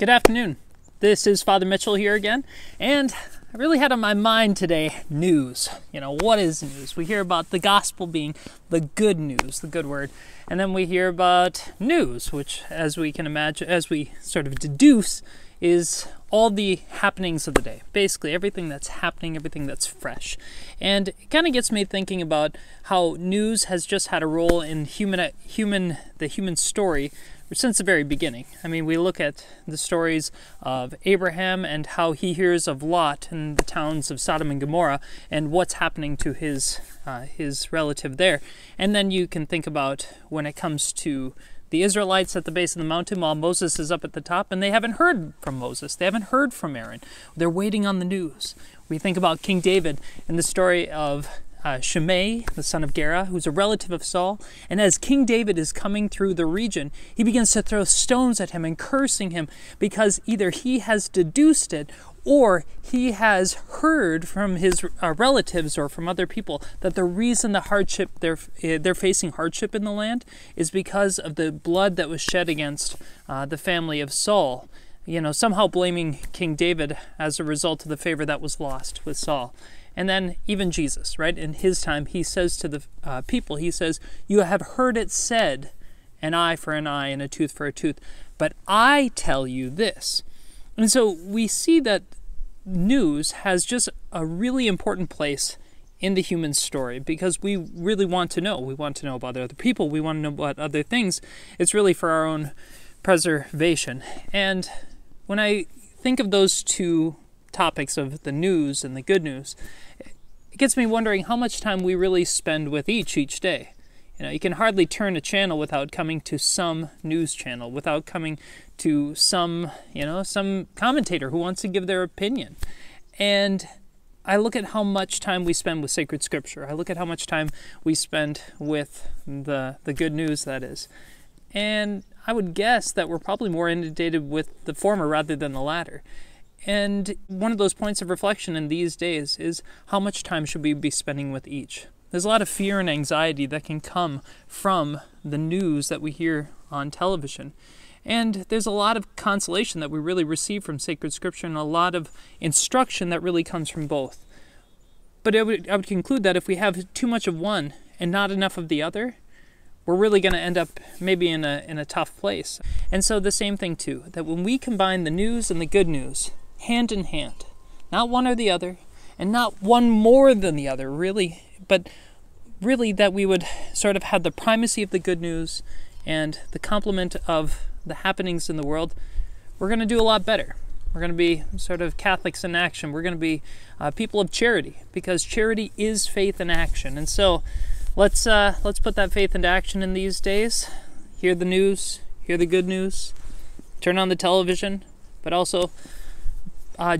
Good afternoon. This is Father Mitchell here again, and I really had on my mind today news. What is news? We hear about the gospel being the good news, the good word, and then we hear about news, which, as we can imagine, as we sort of deduce, is all the happenings of the day. Basically, everything that's happening, everything that's fresh. And it kind of gets me thinking about how news has just had a role in the human story since the very beginning. I mean, we look at the stories of Abraham and how he hears of Lot and the towns of Sodom and Gomorrah and what's happening to his relative there. And then you can think about when it comes to the Israelites at the base of the mountain while Moses is up at the top, and they haven't heard from Moses. They haven't heard from Aaron. They're waiting on the news. We think about King David and the story of Shimei, the son of Gera, who's a relative of Saul. And as King David is coming through the region, he begins to throw stones at him and cursing him because either he has deduced it or he has heard from his relatives or from other people that the reason the hardship they're facing hardship in the land is because of the blood that was shed against the family of Saul. Somehow blaming King David as a result of the favor that was lost with Saul. And then even Jesus, right? In his time, he says to the people, he says, "You have heard it said, an eye for an eye and a tooth for a tooth. But I tell you this." And so we see that news has just a really important place in the human story because we really want to know. We want to know about other people. We want to know about other things. It's really for our own preservation. And when I think of those two topics of the news and the good news, it gets me wondering how much time we really spend with each day. You can hardly turn a channel without coming to some news channel, without coming to some commentator who wants to give their opinion. And I look at how much time we spend with sacred scripture. I look at how much time we spend with the good news, that is. And I would guess that we're probably more inundated with the former rather than the latter. And one of those points of reflection in these days is how much time should we be spending with each? There's a lot of fear and anxiety that can come from the news that we hear on television. And there's a lot of consolation that we really receive from sacred scripture and a lot of instruction that really comes from both. But I would conclude that if we have too much of one and not enough of the other, we're really going to end up maybe in a tough place. And so the same thing too, that when we combine the news and the good news hand in hand, not one or the other, and not one more than the other, really, but really that we would sort of have the primacy of the good news and the complement of the happenings in the world, we're going to do a lot better. We're going to be sort of Catholics in action. We're going to be people of charity, because charity is faith in action. And so let's put that faith into action in these days. Hear the news, hear the good news, turn on the television, but also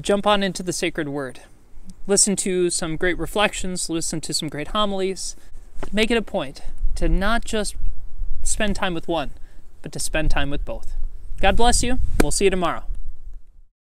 jump on into the sacred word. Listen to some great reflections, listen to some great homilies. Make it a point to not just spend time with one, but to spend time with both. God bless you. We'll see you tomorrow.